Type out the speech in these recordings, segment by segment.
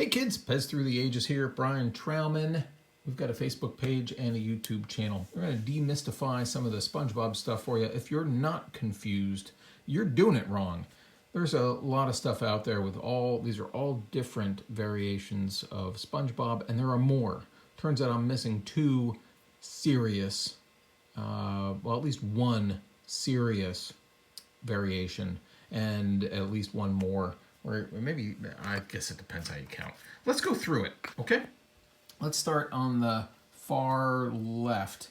Hey kids, Pez Through the Ages here, Brian Trauman. We've got a Facebook page and a YouTube channel. We're going to demystify some of the SpongeBob stuff for you. If you're not confused, you're doing it wrong. There's a lot of stuff out there with these are all different variations of SpongeBob, and there are more. Turns out I'm missing two serious, well, at least one serious variation, and at least one more. Or maybe, I guess it depends how you count. Let's go through it, okay? Let's start on the far left.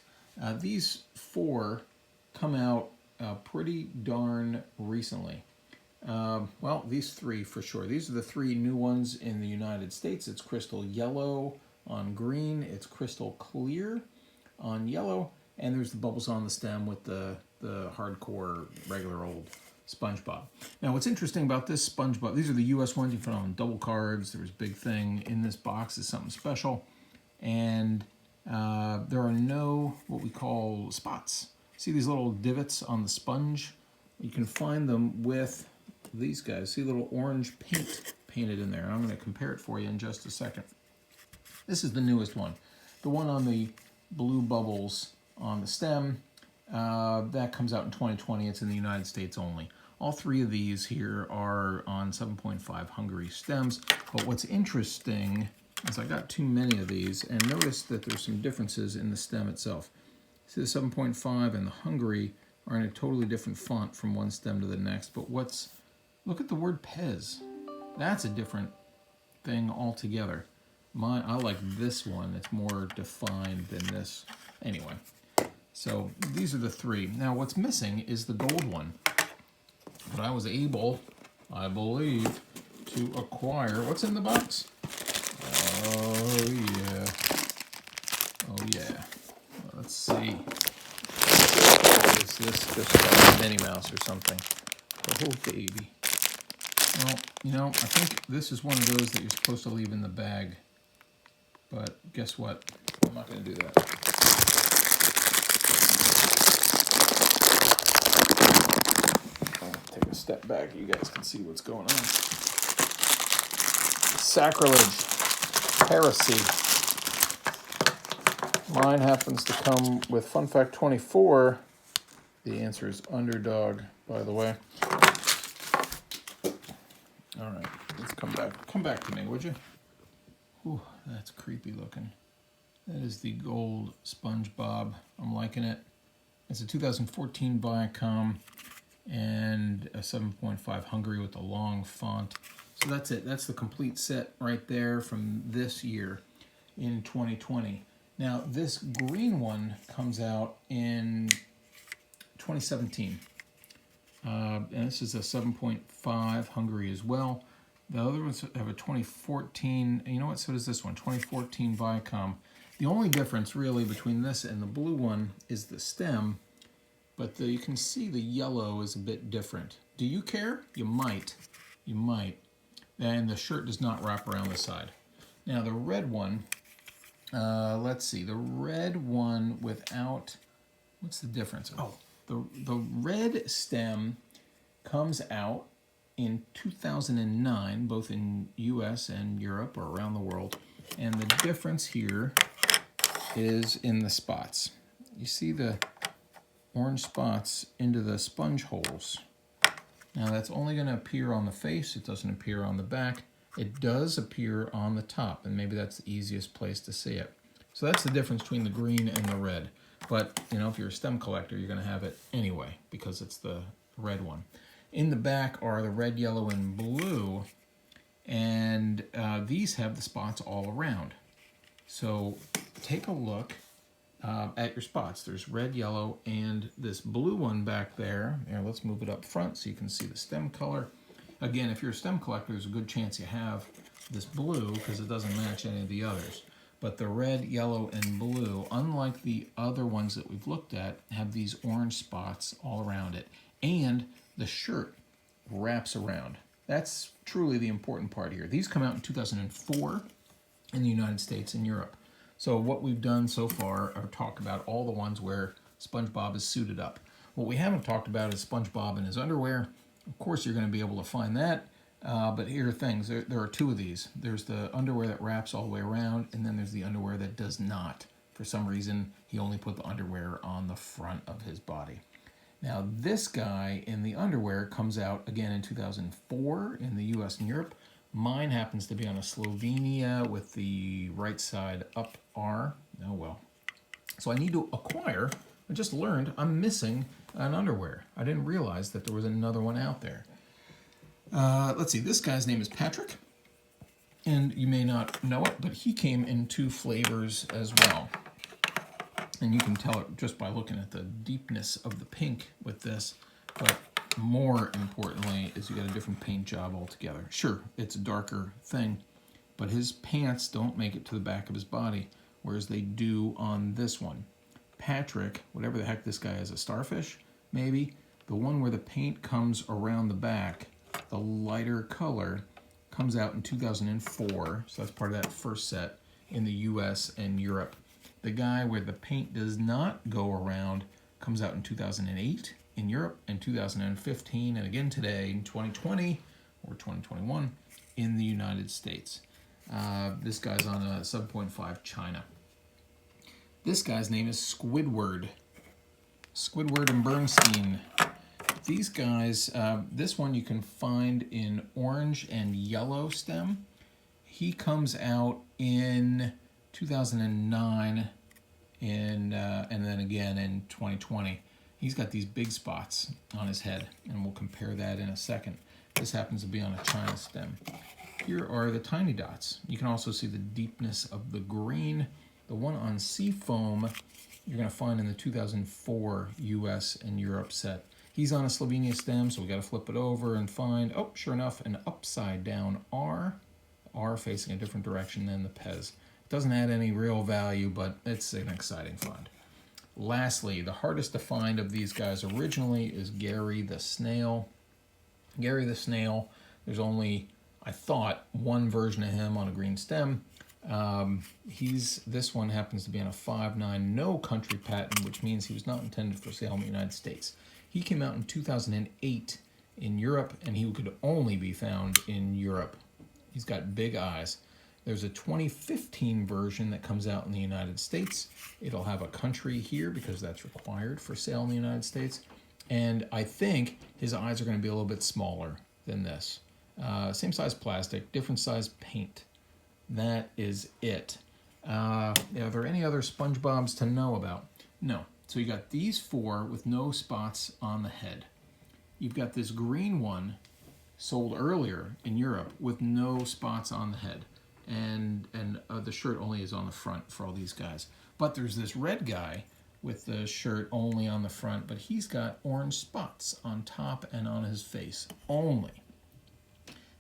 These four come out pretty darn recently. Well, these three for sure. These are the three new ones in the United States. It's crystal yellow on green. It's crystal clear on yellow. And there's the bubbles on the stem with the hardcore, regular old SpongeBob. Now, what's interesting about this SpongeBob, these are the US ones. You found on double cards. There's a big thing in this box is something special. And there are no what we call spots. See these little divots on the sponge? You can find them with these guys. See little orange paint painted in there. I'm going to compare it for you in just a second. This is the newest one. The one on the blue bubbles on the stem. That comes out in 2020. It's in the United States only. All three of these here are on 7.5 Hungary stems. But what's interesting is I got too many of these, and notice that there's some differences in the stem itself. See the 7.5 and the Hungary are in a totally different font from one stem to the next. But look at the word Pez. That's a different thing altogether. I like this one. It's more defined than this. Anyway, so these are the three. Now what's missing is the gold one. But I was able, I believe, to acquire, what's in the box? Oh yeah. Oh yeah. Let's see. Is this just a Minnie Mouse or something? Oh baby. Well, you know, I think this is one of those that you're supposed to leave in the bag. But guess what? I'm not going to do that. Take a step back, you guys can see what's going on. Sacrilege, heresy. Mine happens to come with Fun Fact 24. The answer is underdog, by the way. All right, let's come back. Come back to me, would you? Ooh, that's creepy looking. That is the gold SpongeBob. I'm liking it. It's a 2014 Viacom. And a 7.5 Hungary with a long font. So that's it. That's the complete set right there from this year in 2020. Now this green one comes out in 2017. And this is a 7.5 Hungary as well. The other ones have a 2014. And you know what? So does this one. 2014 Viacom. The only difference really between this and the blue one is the stem. But you can see the yellow is a bit different. Do you care? You might. You might. And the shirt does not wrap around the side. Now the red one, let's see. The red one without, what's the difference? Oh, the red stem comes out in 2009, both in US and Europe or around the world. And the difference here is in the spots. You see the orange spots into the sponge holes. Now that's only going to appear on the face. It doesn't appear on the back. It does appear on the top, and maybe that's the easiest place to see it. So that's the difference between the green and the red. But, you know, if you're a stem collector, you're going to have it anyway because it's the red one. In the back are the red, yellow, and blue, and these have the spots all around. So take a look at your spots. There's red, yellow, and this blue one back there. Here, let's move it up front so you can see the stem color. Again, if you're a stem collector, there's a good chance you have this blue because it doesn't match any of the others. But the red, yellow, and blue, unlike the other ones that we've looked at, have these orange spots all around it. And the shirt wraps around. That's truly the important part here. These come out in 2004 in the United States and Europe. So what we've done so far are talk about all the ones where SpongeBob is suited up. What we haven't talked about is SpongeBob in his underwear. Of course, you're going to be able to find that But here are things. There are two of these. There's the underwear that wraps all the way around, and then there's the underwear that does not. For some reason, he only put the underwear on the front of his body. Now, this guy in the underwear comes out again in 2004 in the US and Europe. Mine happens to be on a Slovenia with the right side up R. Oh well. So I need to acquire. I just learned I'm missing an underwear. I didn't realize that there was another one out there. Let's see, this guy's name is Patrick. And you may not know it, but he came in 2 flavors as well. And you can tell it just by looking at the deepness of the pink with this. But more importantly is you got a different paint job altogether. Sure, it's a darker thing, but his pants don't make it to the back of his body, whereas they do on this one. Patrick, whatever the heck this guy is, a starfish, maybe? The one where the paint comes around the back, the lighter color, comes out in 2004, so that's part of that first set in the US and Europe. The guy where the paint does not go around comes out in 2008 in Europe and 2015, and again today in 2020 or 2021 in the United States. This guy's on a 7.5 China. This guy's name is Squidward. Squidward and Bernstein. These guys, this one you can find in orange and yellow stem. He comes out in 2009 and then again in 2020. He's got these big spots on his head, and we'll compare that in a second. This happens to be on a China stem. Here are the tiny dots. You can also see the deepness of the green. The one on Seafoam you're going to find in the 2004 US and Europe set. He's on a Slovenia stem, so we got to flip it over and find, oh, sure enough, an upside down R. R facing a different direction than the Pez. Doesn't add any real value, but it's an exciting find. Lastly, the hardest to find of these guys originally is Gary the Snail. Gary the Snail, there's only, I thought, one version of him on a green stem. This one happens to be on a 5.9 no country patent, which means he was not intended for sale in the United States. He came out in 2008 in Europe, and he could only be found in Europe. He's got big eyes. There's a 2015 version that comes out in the United States. It'll have a country here because that's required for sale in the United States. And I think his eyes are going to be a little bit smaller than this. Same size plastic, different size paint. That is it. Are there any other SpongeBobs to know about? No. So you got these 4 with no spots on the head. You've got this green one sold earlier in Europe with no spots on the head. And the shirt only is on the front for all these guys. But there's this red guy with the shirt only on the front, but he's got orange spots on top and on his face only.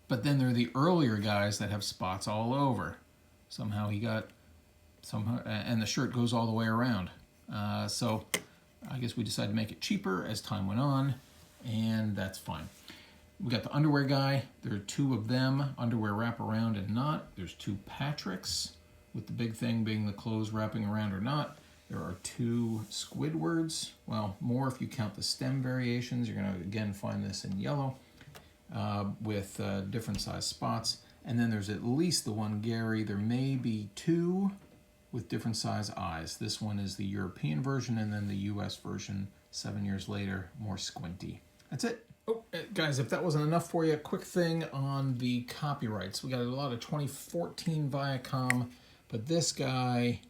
But then there are the earlier guys that have spots all over. Somehow, and the shirt goes all the way around. So I guess we decided to make it cheaper as time went on, and that's fine. We got the underwear guy. There are 2 of them, underwear wrap around and not. There's 2 Patricks, with the big thing being the clothes wrapping around or not. There are 2 Squidwards. Well, more if you count the stem variations. You're going to, again, find this in yellow with different size spots. And then there's at least the one Gary. There may be 2 with different size eyes. This one is the European version, and then the US version 7 years later, more squinty. That's it. Oh, guys, if that wasn't enough for you, a quick thing on the copyrights. We got a lot of 2014 Viacom, but this guy,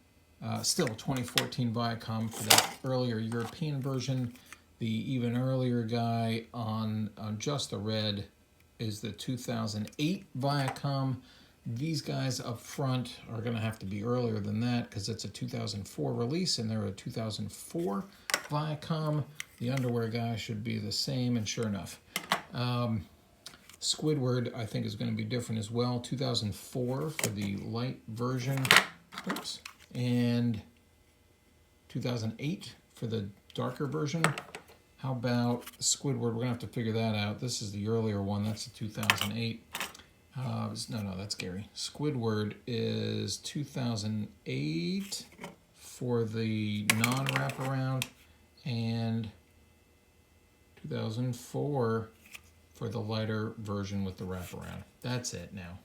still 2014 Viacom for that earlier European version. The even earlier guy on just the red is the 2008 Viacom. These guys up front are going to have to be earlier than that because it's a 2004 release, and they're a 2004 Viacom. The underwear guy should be the same, and sure enough. Squidward, I think, is going to be different as well. 2004 for the light version. Oops. And 2008 for the darker version. How about Squidward? We're going to have to figure that out. This is the earlier one. That's the 2008. No, that's Gary. Squidward is 2008 for the non-wraparound and 2004 for the lighter version with the wraparound. That's it now.